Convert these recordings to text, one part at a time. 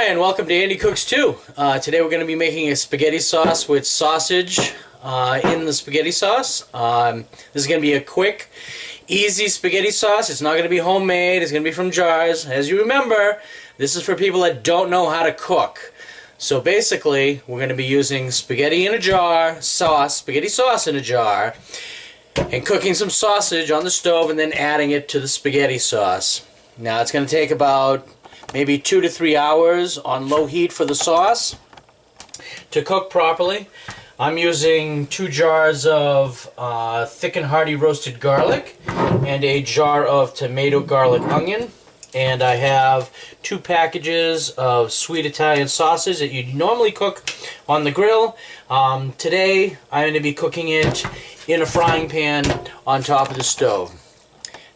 Hi, and welcome to Andy Cooks 2. Today we're going to be making a spaghetti sauce with sausage in the spaghetti sauce. This is going to be a quick, easy spaghetti sauce. It's not going to be homemade. It's going to be from jars. As you remember, this is for people that don't know how to cook. So basically, we're going to be using spaghetti in a jar, spaghetti sauce in a jar, and cooking some sausage on the stove and then adding it to the spaghetti sauce. Now it's going to take about maybe 2 to 3 hours on low heat for the sauce to cook properly. I'm using 2 jars of thick and hearty roasted garlic and a jar of tomato garlic onion, and I have 2 packages of sweet Italian sausage that you'd normally cook on the grill. Today I'm going to be cooking it in a frying pan on top of the stove.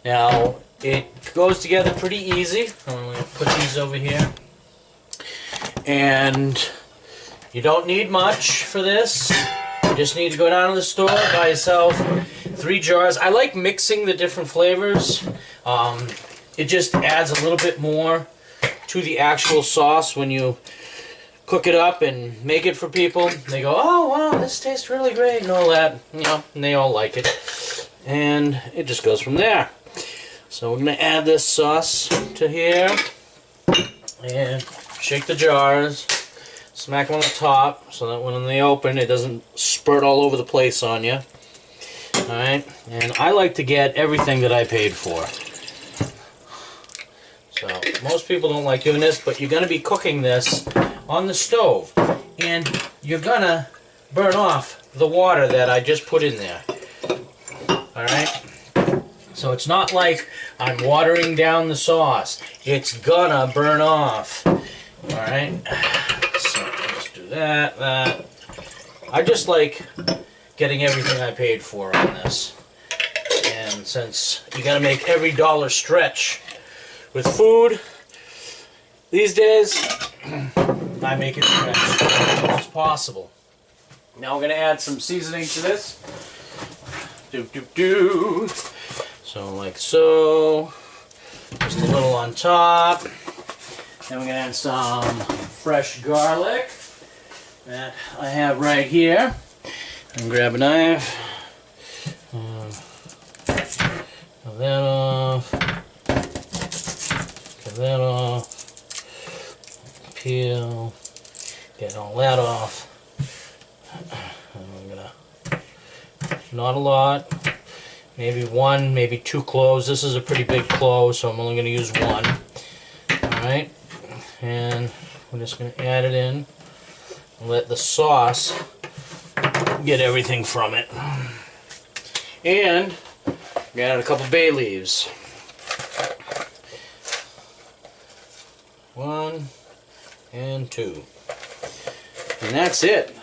Now it goes together pretty easy. I'm going to put these over here. And you don't need much for this. You just need to go down to the store, buy yourself 3 jars. I like mixing the different flavors. It just adds a little bit more to the actual sauce when you cook it up and make it for people. They go, oh wow, this tastes really great and all that. You know, and they all like it. And it just goes from there. So we're going to add this sauce to here and shake the jars, smack them on the top so that when they open it doesn't spurt all over the place on you. Alright, and I like to get everything that I paid for. So most people don't like doing this, but you're going to be cooking this on the stove and you're going to burn off the water that I just put in there. Alright? So it's not like I'm watering down the sauce. It's gonna burn off. Alright? So just do that. I just like getting everything I paid for on this. And since you gotta make every dollar stretch with food these days, I make it stretch as much as possible. Now we're gonna add some seasoning to this. So like so, just a little on top. Then we're going to add some fresh garlic that I have right here. And grab a knife. Cut that off. Cut that off. Peel. Get all that off. And I'm going to, not a lot. Maybe 1, maybe 2 cloves. This is a pretty big clove, so I'm only going to use 1. Alright, and we're just going to add it in and let the sauce get everything from it. And we're going to add a couple bay leaves. 1 and 2. And that's it.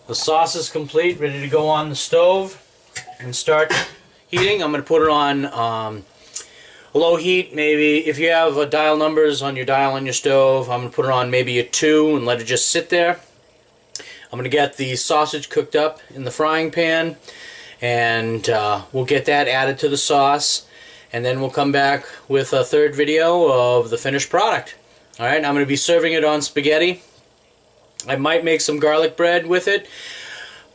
The sauce is complete, ready to go on the stove and start heating. I'm going to put it on low heat. Maybe if you have dial numbers on your dial on your stove, I'm going to put it on maybe a 2 and let it just sit there. I'm going to get the sausage cooked up in the frying pan, and we'll get that added to the sauce, and then we'll come back with a 3rd video of the finished product. Alright, I'm going to be serving it on spaghetti. I might make some garlic bread with it,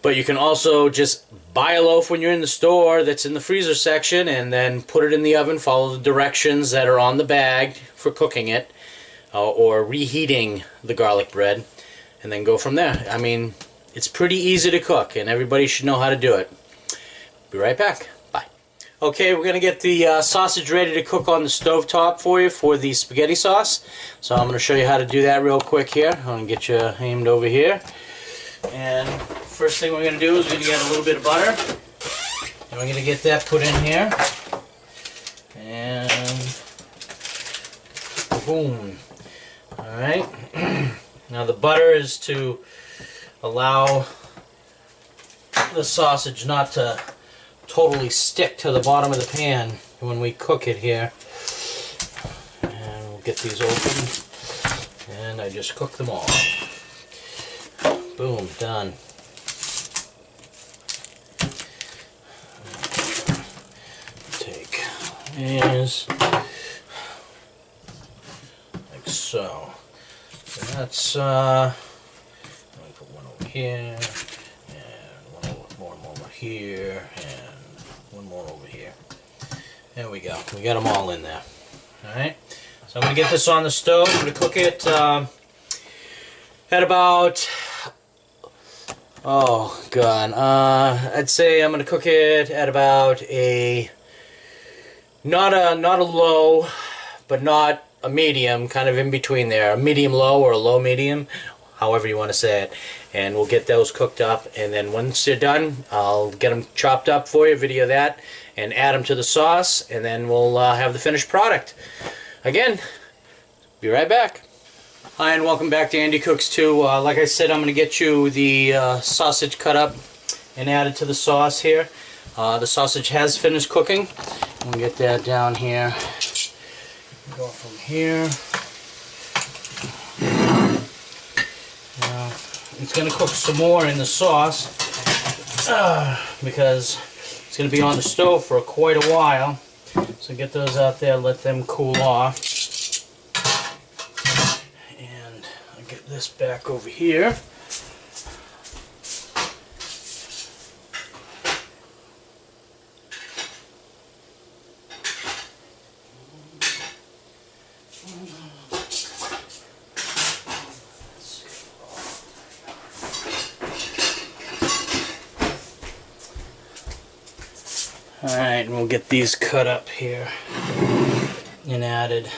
but you can also just buy a loaf when you're in the store that's in the freezer section and then put it in the oven, follow the directions that are on the bag for cooking it or reheating the garlic bread, and then go from there. I mean, it's pretty easy to cook and everybody should know how to do it. Be right back. Bye. Okay, we're going to get the sausage ready to cook on the stovetop for you for the spaghetti sauce. So I'm going to show you how to do that real quick here. I'm going to get you aimed over here. And first thing we're going to do is we're going to get a little bit of butter. And we're going to get that put in here. And boom. Alright. Now the butter is to allow the sausage not to totally stick to the bottom of the pan when we cook it here. And we'll get these open, and I just cook them all. Boom, done. Take is So that's let me put one over here, and one more over here, and one more over here. There we go. We got them all in there. Alright, so I'm going to get this on the stove. I'm going to cook it at about, oh god, I'd say I'm going to cook it at about a, not a low, but not a medium, kind of in between there, a medium low or a low medium, however you want to say it. And we'll get those cooked up, and then once they're done, I'll get them chopped up for you, video that, and add them to the sauce, and then we'll have the finished product. Again, be right back. Hi, and welcome back to Andy Cooks 2. Like I said, I'm going to get you the sausage cut up and added to the sauce here. The sausage has finished cooking. I'm going to get that down here. Go from here. Now, it's going to cook some more in the sauce because it's going to be on the stove for quite a while. So get those out there, let them cool off. And I'll get this back over here. Alright, and we'll get these cut up here and added.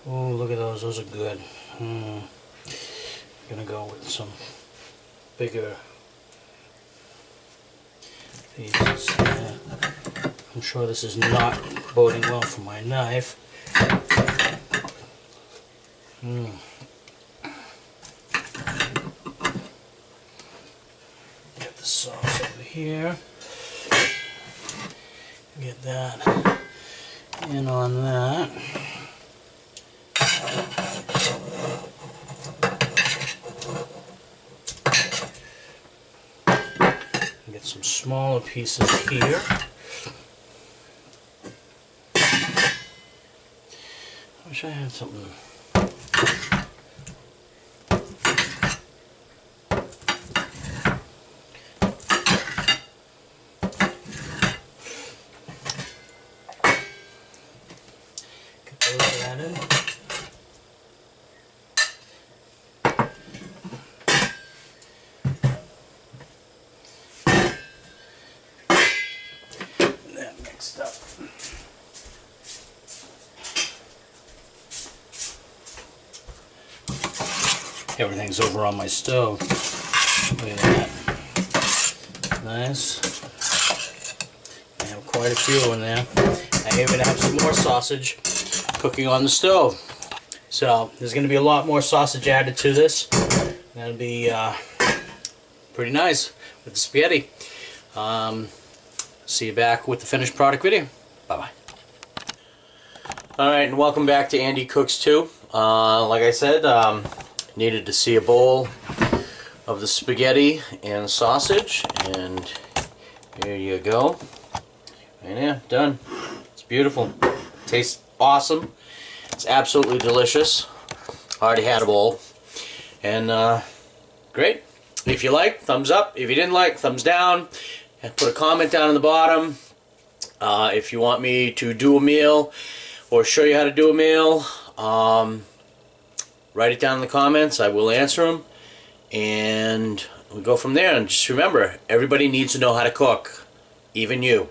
Oh, look at those. Those are good. I'm going to go with some bigger pieces. I'm sure this is not boding well for my knife. Get the sauce over here. Get that in on that. Get some smaller pieces here. I wish I had something. That mixed up. Everything's over on my stove. Look at that. Nice. I have quite a few in there. I even have some more sausage cooking on the stove. So there's going to be a lot more sausage added to this. That'll be pretty nice with the spaghetti. See you back with the finished product video. Bye-bye. Alright, and welcome back to Andy Cooks 2. Like I said, needed to see a bowl of the spaghetti and sausage, and here you go. And yeah, done. It's beautiful. Tastes awesome. It's absolutely delicious. Already had a bowl. And great. If you like, thumbs up. If you didn't like, thumbs down. And put a comment down in the bottom. If you want me to do a meal or show you how to do a meal, write it down in the comments. I will answer them. And we'll go from there. And just remember, everybody needs to know how to cook. Even you.